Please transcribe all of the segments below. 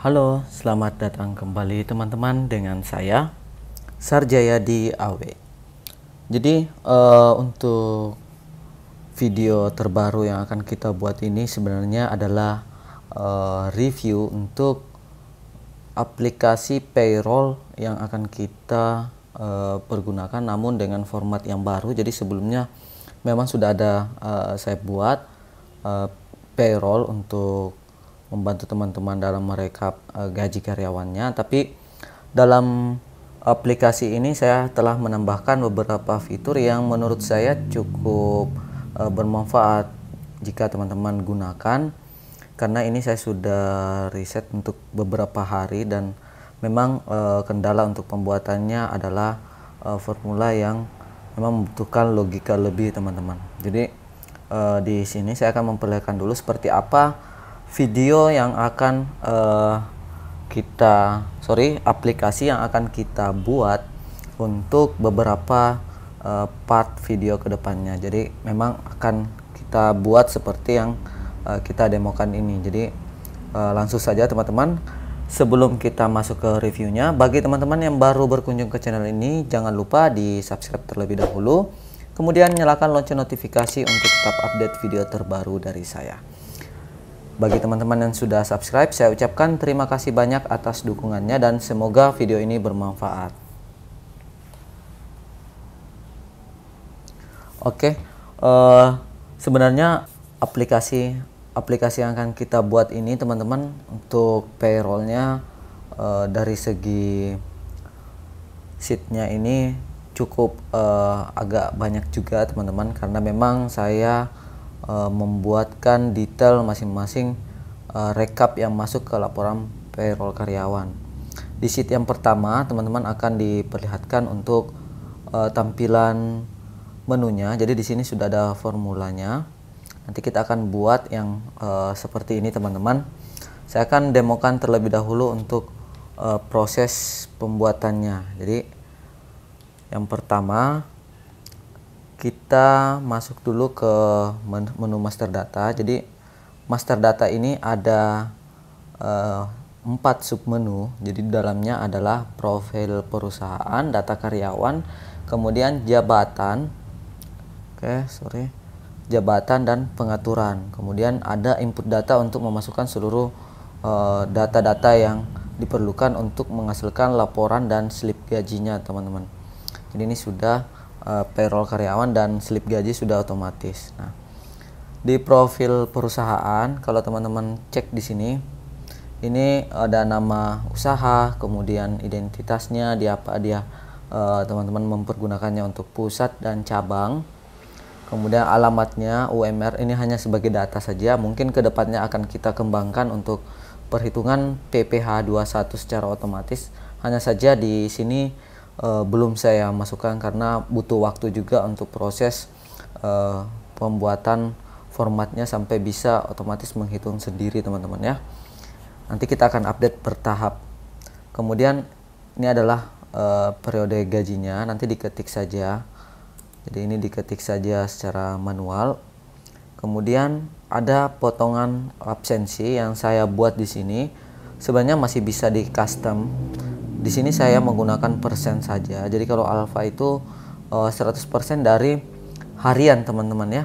Halo, selamat datang kembali teman-teman dengan saya Sarjaya di AW. Jadi untuk video terbaru yang akan kita buat ini sebenarnya adalah review untuk aplikasi payroll yang akan kita pergunakan, namun dengan format yang baru. Jadi sebelumnya memang sudah ada saya buat payroll untuk membantu teman-teman dalam merekap gaji karyawannya, tapi dalam aplikasi ini saya telah menambahkan beberapa fitur yang menurut saya cukup bermanfaat jika teman-teman gunakan, karena ini saya sudah riset untuk beberapa hari dan memang kendala untuk pembuatannya adalah formula yang memang membutuhkan logika lebih, teman-teman. Jadi di sini saya akan memperlihatkan dulu seperti apa video yang akan aplikasi yang akan kita buat untuk beberapa part video kedepannya. Jadi memang akan kita buat seperti yang kita demokan ini. Jadi langsung saja teman-teman, sebelum kita masuk ke reviewnya, bagi teman-teman yang baru berkunjung ke channel ini, jangan lupa di subscribe terlebih dahulu, kemudian nyalakan lonceng notifikasi untuk tetap update video terbaru dari saya. Bagi teman-teman yang sudah subscribe, saya ucapkan terima kasih banyak atas dukungannya dan semoga video ini bermanfaat. Oke, sebenarnya aplikasi yang akan kita buat ini, teman-teman, untuk payrollnya dari segi sheetnya ini cukup agak banyak juga, teman-teman, karena memang saya membuatkan detail masing-masing rekap yang masuk ke laporan payroll karyawan. Di sheet yang pertama, teman-teman akan diperlihatkan untuk tampilan menunya. Jadi di sini sudah ada formulanya. Nanti kita akan buat yang seperti ini, teman-teman. Saya akan demokan terlebih dahulu untuk proses pembuatannya. Jadi yang pertama, kita masuk dulu ke menu master data. Jadi master data ini ada 4 submenu. Jadi di dalamnya adalah profil perusahaan, data karyawan, kemudian jabatan, jabatan dan pengaturan. Kemudian ada input data untuk memasukkan seluruh data-data yang diperlukan untuk menghasilkan laporan dan slip gajinya, teman-teman. Jadi ini sudah payroll karyawan dan slip gaji sudah otomatis. Nah, di profil perusahaan, kalau teman-teman cek di sini, ini ada nama usaha, kemudian identitasnya, teman-teman mempergunakannya untuk pusat dan cabang. Kemudian alamatnya, UMR, ini hanya sebagai data saja. Mungkin kedepannya akan kita kembangkan untuk perhitungan PPh 21 secara otomatis. Hanya saja di sini belum saya masukkan karena butuh waktu juga untuk proses pembuatan formatnya sampai bisa otomatis menghitung sendiri, teman-teman ya. Nanti kita akan update bertahap. Kemudian ini adalah periode gajinya, nanti diketik saja. Jadi ini diketik saja secara manual. Kemudian ada potongan absensi yang saya buat di sini. Sebenarnya masih bisa di custom. Di sini saya menggunakan persen saja. Jadi kalau alfa itu 100% dari harian, teman-teman ya.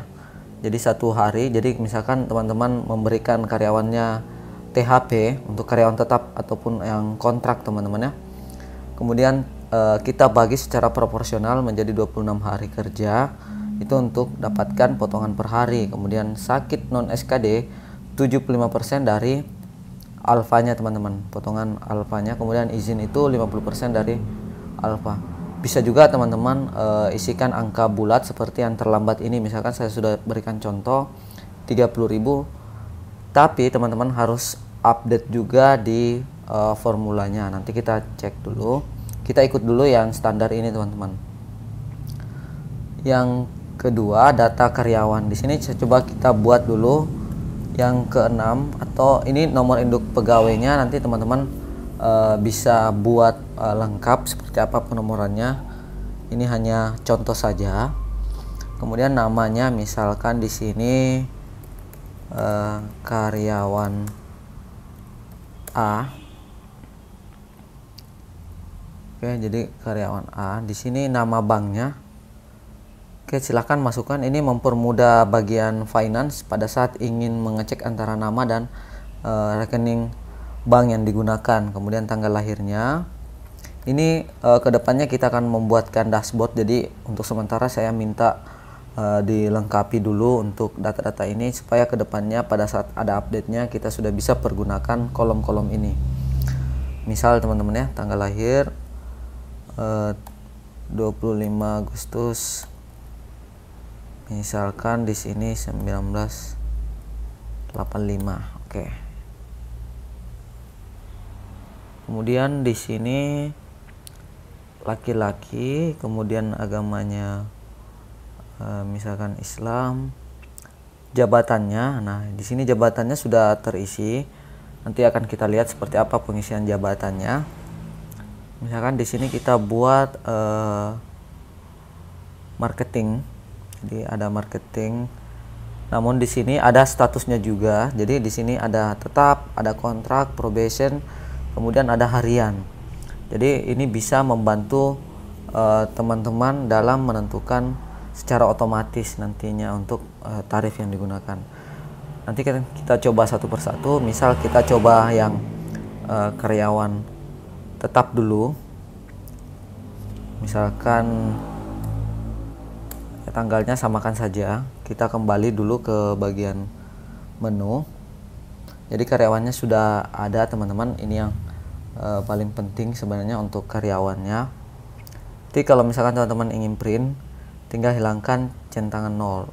Jadi satu hari. Jadi misalkan teman-teman memberikan karyawannya THP untuk karyawan tetap ataupun yang kontrak, teman-teman ya. Kemudian kita bagi secara proporsional menjadi 26 hari kerja. Itu untuk dapatkan potongan per hari. Kemudian sakit non SKD 75% dari alfanya, teman-teman, potongan alfanya. Kemudian izin itu 50% dari alfa. Bisa juga teman-teman isikan angka bulat seperti yang terlambat ini. Misalkan saya sudah berikan contoh 30.000, tapi teman-teman harus update juga di formulanya. Nanti kita cek dulu. Kita ikut dulu yang standar ini, teman-teman. Yang kedua, data karyawan. Di sini saya coba kita buat dulu yang keenam, atau ini nomor induk pegawainya. Nanti teman-teman bisa buat lengkap seperti apa penomorannya. Ini hanya contoh saja. Kemudian namanya, misalkan di sini karyawan A. Oke, jadi karyawan A. Di sini nama banknya. Oke, silahkan masukkan. Ini mempermudah bagian finance pada saat ingin mengecek antara nama dan rekening bank yang digunakan. Kemudian tanggal lahirnya. Ini kedepannya kita akan membuatkan dashboard. Jadi untuk sementara saya minta dilengkapi dulu untuk data-data ini supaya kedepannya pada saat ada update-nya kita sudah bisa pergunakan kolom-kolom ini. Misal teman-teman ya, tanggal lahir 25 Agustus, misalkan di sini 1985. Oke. Kemudian di sini laki-laki, kemudian agamanya misalkan Islam, jabatannya. Nah, di sini jabatannya sudah terisi. Nanti akan kita lihat seperti apa pengisian jabatannya. Misalkan di sini kita buat marketing. Jadi ada marketing. Namun di sini ada statusnya juga. Jadi di sini ada tetap, ada kontrak, probation, kemudian ada harian. Jadi ini bisa membantu teman-teman dalam menentukan secara otomatis nantinya untuk tarif yang digunakan. Nanti kita coba satu persatu. Misal kita coba yang karyawan tetap dulu. Misalkan tanggalnya samakan saja. Kita kembali dulu ke bagian menu. Jadi karyawannya sudah ada teman-teman. Ini yang paling penting sebenarnya untuk karyawannya. Jadi kalau misalkan teman-teman ingin print, tinggal hilangkan centangan 0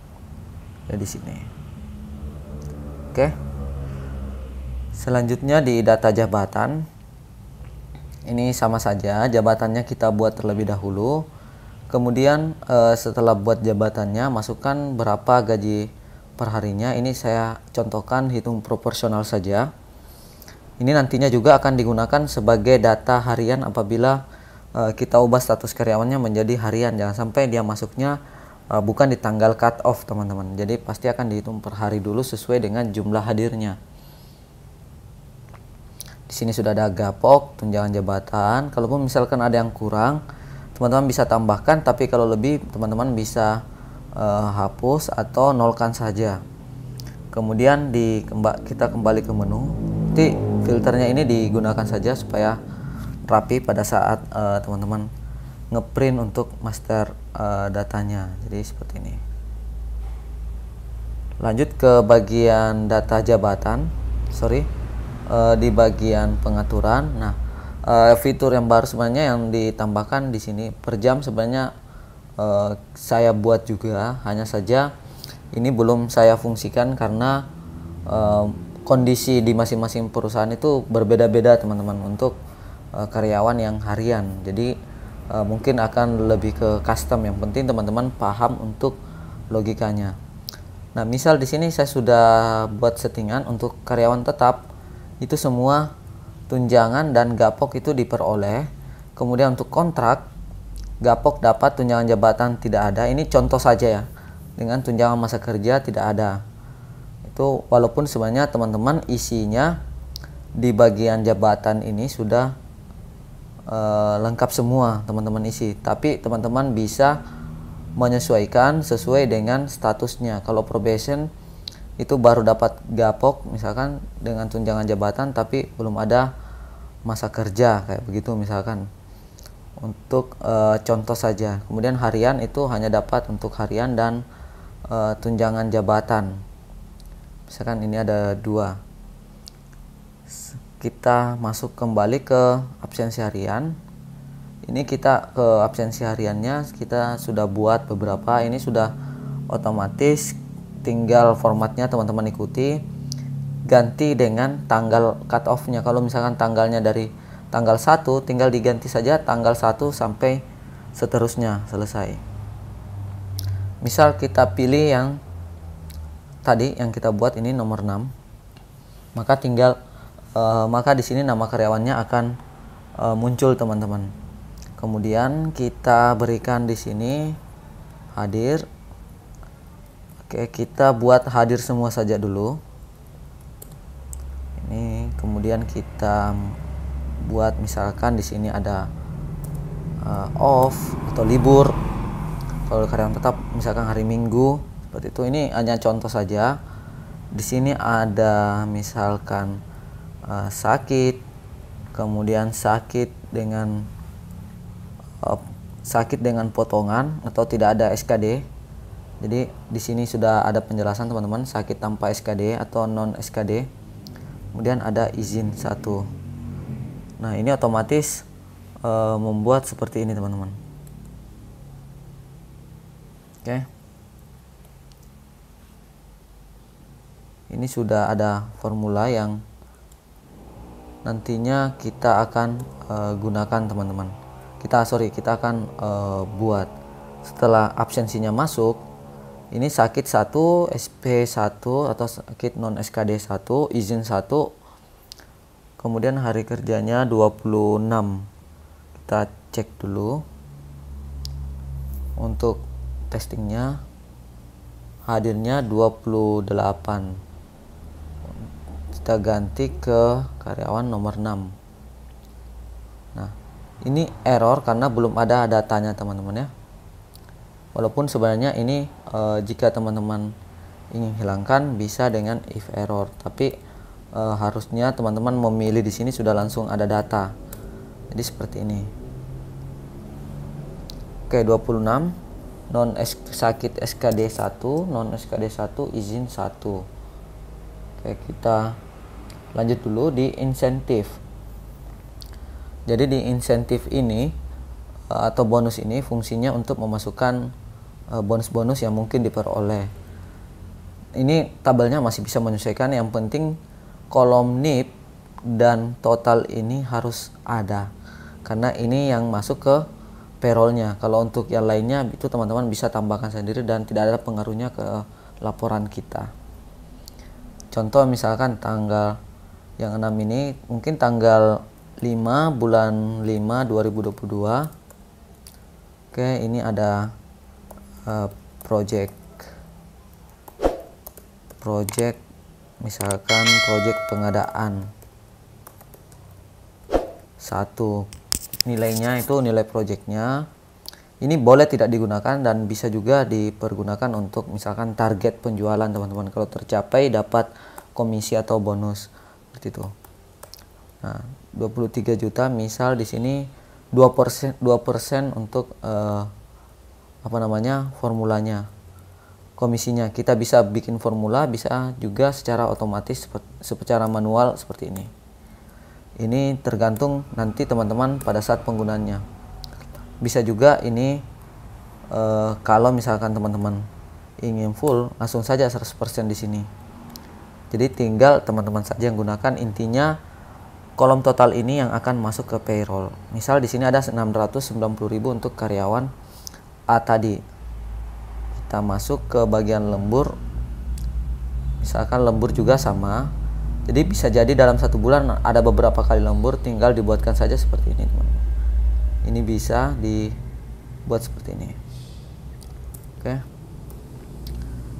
ya di sini. Oke. Selanjutnya di data jabatan. Ini sama saja, jabatannya kita buat terlebih dahulu. Kemudian setelah buat jabatannya, masukkan berapa gaji per harinya. Ini saya contohkan hitung proporsional saja. Ini nantinya juga akan digunakan sebagai data harian apabila kita ubah status karyawannya menjadi harian. Jangan sampai dia masuknya bukan di tanggal cut off teman-teman. Jadi pasti akan dihitung per hari dulu sesuai dengan jumlah hadirnya. Di sini sudah ada gapok, tunjangan jabatan. Kalaupun misalkan ada yang kurang, teman-teman bisa tambahkan. Tapi kalau lebih, teman-teman bisa hapus atau nolkan saja. Kemudian kita kembali ke menu. Jadi filternya ini digunakan saja supaya rapi pada saat teman-teman ngeprint untuk master datanya. Jadi seperti ini. Lanjut ke bagian data jabatan. Di bagian pengaturan. Nah, fitur yang baru sebenarnya yang ditambahkan di sini per jam sebenarnya saya buat juga, hanya saja ini belum saya fungsikan karena kondisi di masing-masing perusahaan itu berbeda-beda teman-teman untuk karyawan yang harian. Jadi mungkin akan lebih ke custom. Yang penting teman-teman paham untuk logikanya. Nah, misal di sini saya sudah buat settingan untuk karyawan tetap. Itu semua tunjangan dan gapok itu diperoleh. Kemudian untuk kontrak, gapok dapat, tunjangan jabatan tidak ada. Ini contoh saja ya. Dengan tunjangan masa kerja tidak ada. Itu walaupun sebenarnya teman-teman isinya di bagian jabatan ini sudah lengkap semua teman-teman isi. Tapi teman-teman bisa menyesuaikan sesuai dengan statusnya. Kalau probation itu baru dapat gapok misalkan dengan tunjangan jabatan tapi belum ada masa kerja kayak begitu misalkan. Untuk contoh saja. Kemudian harian itu hanya dapat untuk harian dan tunjangan jabatan. Misalkan ini ada 2. Kita masuk kembali ke absensi harian. Ini kita ke absensi hariannya kita sudah buat beberapa. Ini sudah otomatis. Tinggal formatnya teman-teman ikuti, ganti dengan tanggal cut off-nya. Kalau misalkan tanggalnya dari tanggal 1, tinggal diganti saja tanggal 1 sampai seterusnya, selesai. Misal kita pilih yang tadi yang kita buat ini nomor 6. Maka maka di sini nama karyawannya akan muncul teman-teman. Kemudian kita berikan di sini hadir. Oke, kita buat hadir semua saja dulu. Ini kemudian kita buat misalkan di sini ada off atau libur. Kalau karyawan tetap misalkan hari Minggu seperti itu. Ini hanya contoh saja. Di sini ada misalkan sakit, kemudian sakit dengan potongan atau tidak ada SKD. Jadi di sini sudah ada penjelasan teman-teman, sakit tanpa SKD atau non SKD. Kemudian ada izin 1. Nah, ini otomatis membuat seperti ini teman-teman. Oke. Ini sudah ada formula yang nantinya kita akan gunakan teman-teman. Kita akan buat setelah absensinya masuk. Ini sakit 1, SP1 atau sakit non SKD 1, izin 1. Kemudian hari kerjanya 26. Kita cek dulu. Untuk testingnya hadirnya 28. Kita ganti ke karyawan nomor 6. Nah, ini error karena belum ada datanya teman-teman ya. Walaupun sebenarnya ini jika teman-teman ingin hilangkan bisa dengan if error, tapi harusnya teman-teman memilih di sini sudah langsung ada data. Jadi seperti ini. Oke, 26 non sakit SKD 1, non SKD 1, izin 1. Oke, kita lanjut dulu di insentif. Jadi di insentif ini atau bonus ini fungsinya untuk memasukkan bonus-bonus yang mungkin diperoleh. Ini tabelnya masih bisa menyesuaikan, yang penting kolom NIP dan total ini harus ada karena ini yang masuk ke payrollnya. Kalau untuk yang lainnya itu teman-teman bisa tambahkan sendiri dan tidak ada pengaruhnya ke laporan kita. Contoh misalkan tanggal yang 6 ini mungkin tanggal 5 bulan 5 2022. Oke, ini ada project misalkan project pengadaan 1. Nilainya itu nilai projectnya. Ini boleh tidak digunakan dan bisa juga dipergunakan untuk misalkan target penjualan teman-teman. Kalau tercapai dapat komisi atau bonus seperti itu. Nah, 23 juta misal di sini 2% untuk formulanya, komisinya. Kita bisa bikin formula, bisa juga secara otomatis secara manual seperti ini. Ini tergantung nanti teman-teman pada saat penggunaannya. Bisa juga ini kalau misalkan teman-teman ingin full, langsung saja 100% di sini. Jadi tinggal teman-teman saja yang gunakan. Intinya kolom total ini yang akan masuk ke payroll. Misal di sini ada 690.000 untuk karyawan A tadi. Kita masuk ke bagian lembur. Misalkan lembur juga sama. Jadi bisa jadi dalam 1 bulan ada beberapa kali lembur, tinggal dibuatkan saja seperti ini teman-teman. Ini bisa dibuat seperti ini. Oke.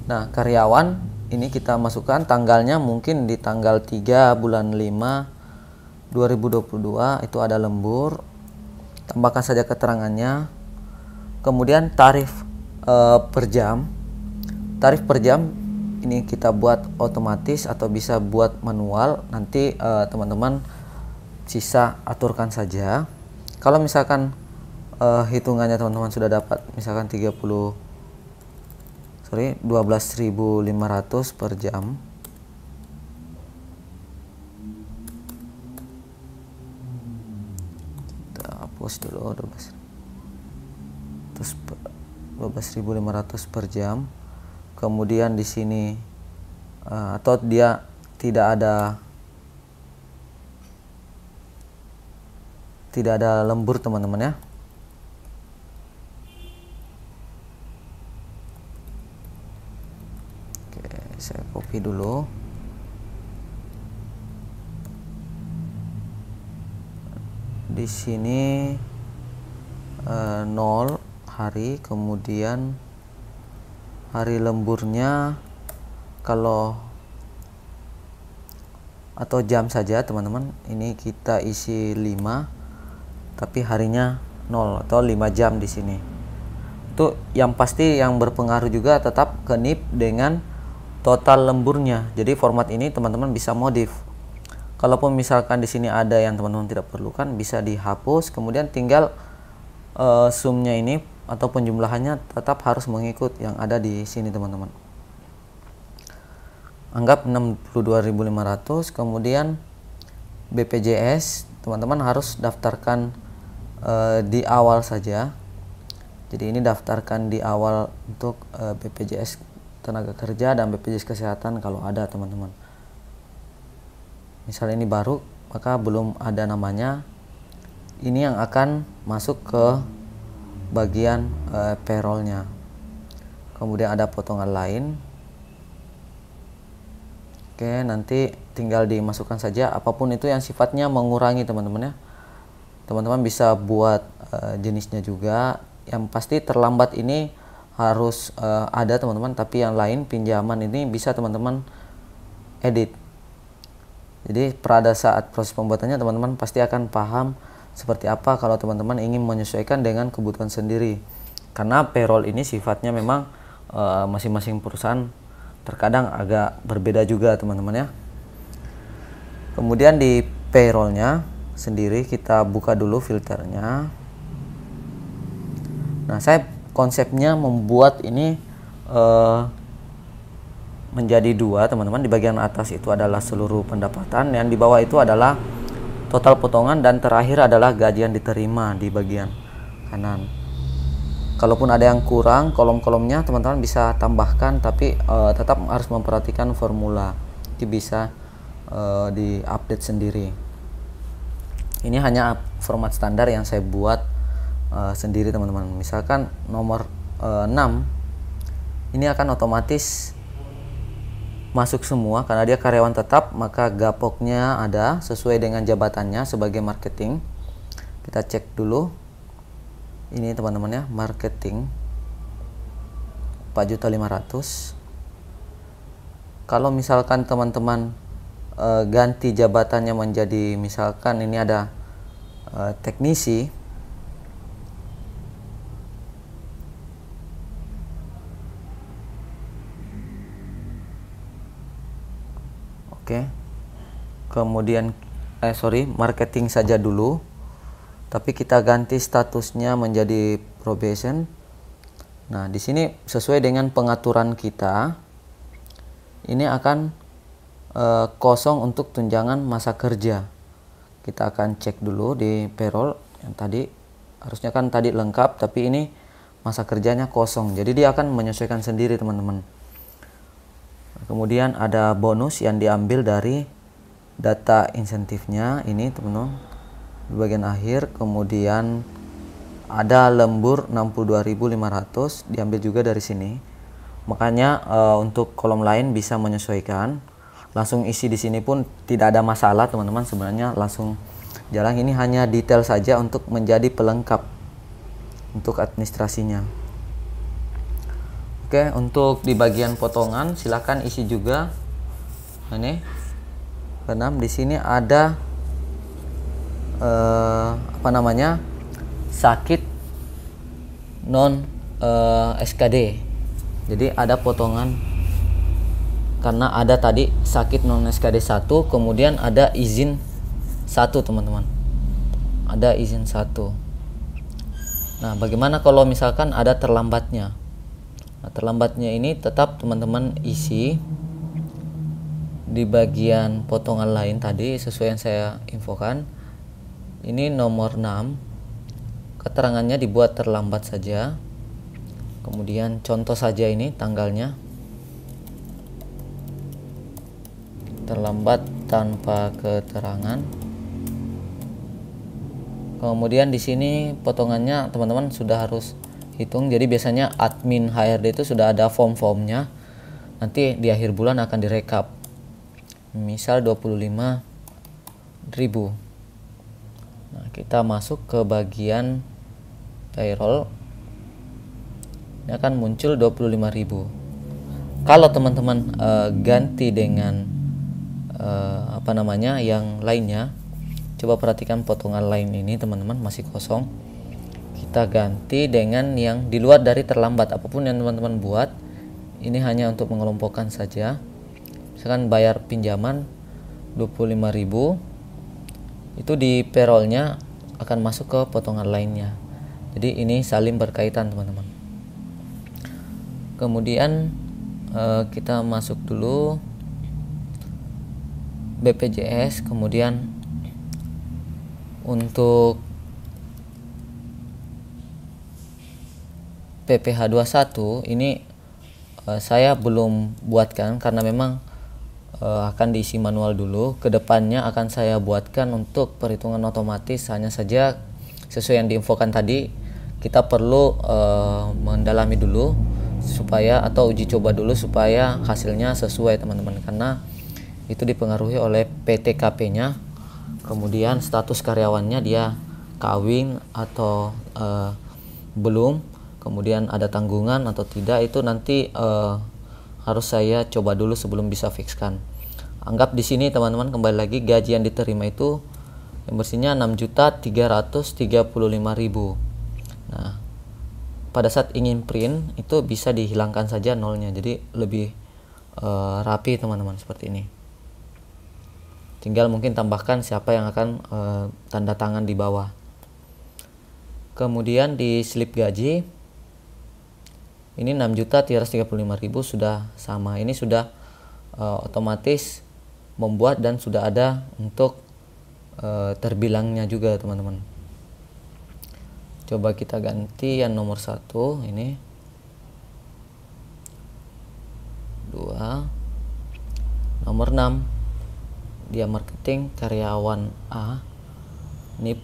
Nah, karyawan ini kita masukkan tanggalnya mungkin di tanggal 3 bulan 5 2022 itu ada lembur. Tambahkan saja keterangannya. Kemudian tarif per jam. Tarif per jam ini kita buat otomatis atau bisa buat manual. Nanti teman-teman sisa aturkan saja. Kalau misalkan hitungannya teman-teman sudah dapat misalkan 12.500 per jam. Kita hapus dulu 12.500 per jam. Kemudian di sini atau dia tidak ada lembur teman-teman ya. Oke, saya copy dulu. Di sini 0 hari, kemudian hari lemburnya kalau atau jam saja teman-teman, ini kita isi 5 tapi harinya 0 atau 5 jam di sini. Itu yang pasti yang berpengaruh juga tetap ke NIP dengan total lemburnya. Jadi format ini teman-teman bisa modif. Kalaupun misalkan di sini ada yang teman-teman tidak perlukan, bisa dihapus, kemudian tinggal sumnya ini atau penjumlahannya tetap harus mengikut yang ada di sini teman-teman. Anggap 62.500, kemudian BPJS teman-teman harus daftarkan di awal saja. Jadi ini daftarkan di awal untuk BPJS tenaga kerja dan BPJS kesehatan kalau ada teman-teman. Misalnya ini baru, maka belum ada namanya. Ini yang akan masuk ke bagian payrollnya. Kemudian ada potongan lain. Oke, nanti tinggal dimasukkan saja apapun itu yang sifatnya mengurangi teman-teman ya. Teman-teman bisa buat jenisnya juga. Yang pasti terlambat ini harus ada teman-teman, tapi yang lain pinjaman ini bisa teman-teman edit. Jadi pada saat proses pembuatannya teman-teman pasti akan paham seperti apa kalau teman-teman ingin menyesuaikan dengan kebutuhan sendiri. Karena payroll ini sifatnya memang masing-masing perusahaan terkadang agak berbeda juga teman-teman ya. Kemudian di payrollnya sendiri kita buka dulu filternya. Nah, saya konsepnya membuat ini menjadi dua teman-teman. Di bagian atas itu adalah seluruh pendapatan, yang di bawah itu adalah total potongan, dan terakhir adalah gaji yang diterima di bagian kanan. Kalaupun ada yang kurang kolom-kolomnya teman-teman bisa tambahkan, tapi tetap harus memperhatikan formula. Itu bisa diupdate sendiri. Ini hanya format standar yang saya buat sendiri teman-teman. Misalkan nomor 6 ini akan otomatis masuk semua karena dia karyawan tetap, maka gapoknya ada sesuai dengan jabatannya sebagai marketing. Kita cek dulu ini teman-teman ya, marketing 4.500.000. Kalau misalkan teman-teman ganti jabatannya menjadi misalkan ini ada teknisi, oke. Kemudian marketing saja dulu, tapi kita ganti statusnya menjadi probation. Nah, di sini sesuai dengan pengaturan kita, ini akan kosong untuk tunjangan masa kerja. Kita akan cek dulu di payroll yang tadi, harusnya kan tadi lengkap, tapi ini masa kerjanya kosong. Jadi dia akan menyesuaikan sendiri teman-teman. Kemudian ada bonus yang diambil dari data insentifnya ini teman-teman di bagian akhir. Kemudian ada lembur 62.500 diambil juga dari sini. Makanya untuk kolom lain bisa menyesuaikan. Langsung isi di sini pun tidak ada masalah teman-teman, sebenarnya langsung jalan. Ini hanya detail saja untuk menjadi pelengkap untuk administrasinya. Oke, untuk di bagian potongan silakan isi juga. Ini di sini ada sakit non SKD. Jadi ada potongan karena ada tadi sakit non SKD 1, kemudian ada izin 1 teman-teman. Ada izin 1. Nah, bagaimana kalau misalkan ada terlambatnya? Nah, terlambatnya ini tetap teman-teman isi di bagian potongan lain tadi sesuai yang saya infokan. Ini nomor 6, keterangannya dibuat terlambat saja. Kemudian contoh saja ini tanggalnya, terlambat tanpa keterangan. Kemudian di sini potongannya teman-teman sudah harus hitung. Jadi biasanya admin HRD itu sudah ada form-formnya. Nanti di akhir bulan akan direkap. Misal 25.000. Nah, kita masuk ke bagian payroll. Ini akan muncul 25.000. Kalau teman-teman ganti dengan yang lainnya, coba perhatikan potongan lain ini teman-teman masih kosong. kita ganti dengan yang di luar dari terlambat. Apapun yang teman-teman buat, ini hanya untuk mengelompokkan saja. Misalkan bayar pinjaman 25.000, itu di payrollnya akan masuk ke potongan lainnya. Jadi ini saling berkaitan teman-teman. Kemudian kita masuk dulu BPJS, kemudian untuk PPh 21 ini saya belum buatkan karena memang akan diisi manual dulu. Kedepannya akan saya buatkan untuk perhitungan otomatis. Hanya saja sesuai yang diinfokan tadi, kita perlu mendalami dulu supaya, atau uji coba dulu supaya hasilnya sesuai teman-teman, karena itu dipengaruhi oleh PTKP nya, kemudian status karyawannya dia kawin atau belum, kemudian ada tanggungan atau tidak, itu nanti harus saya coba dulu sebelum bisa fixkan. Anggap di sini teman-teman, kembali lagi gaji yang diterima itu yang bersihnya 6.335.000. Nah, pada saat ingin print itu bisa dihilangkan saja nolnya, jadi lebih rapi teman-teman, seperti ini. Tinggal mungkin tambahkan siapa yang akan tanda tangan di bawah. Kemudian di slip gaji ini 6.335.000 sudah sama. Ini sudah otomatis membuat dan sudah ada untuk terbilangnya juga teman-teman. Coba kita ganti yang nomor 1 ini 2, nomor 6 dia marketing karyawan A, ini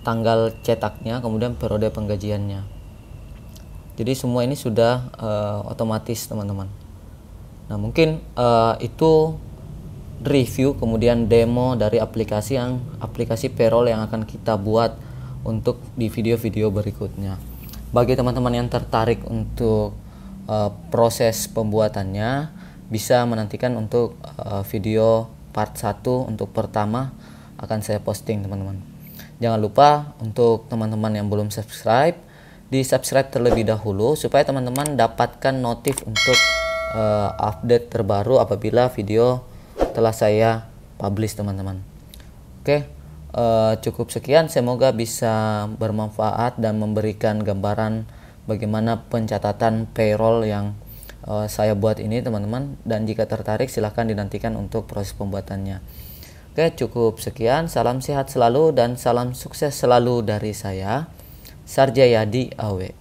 tanggal cetaknya, kemudian periode penggajiannya. Jadi semua ini sudah otomatis teman-teman. Nah, mungkin itu review kemudian demo dari aplikasi payroll yang akan kita buat untuk di video-video berikutnya. Bagi teman-teman yang tertarik untuk proses pembuatannya, bisa menantikan untuk video part 1 untuk pertama akan saya posting teman-teman. Jangan lupa untuk teman-teman yang belum subscribe, di subscribe terlebih dahulu supaya teman-teman dapatkan notif untuk update terbaru apabila video telah saya publish teman-teman. Oke, cukup sekian, semoga bisa bermanfaat dan memberikan gambaran bagaimana pencatatan payroll yang saya buat ini teman-teman, dan jika tertarik silahkan dinantikan untuk proses pembuatannya. Oke, cukup sekian, salam sehat selalu dan salam sukses selalu dari saya, Sarjayadi Awe.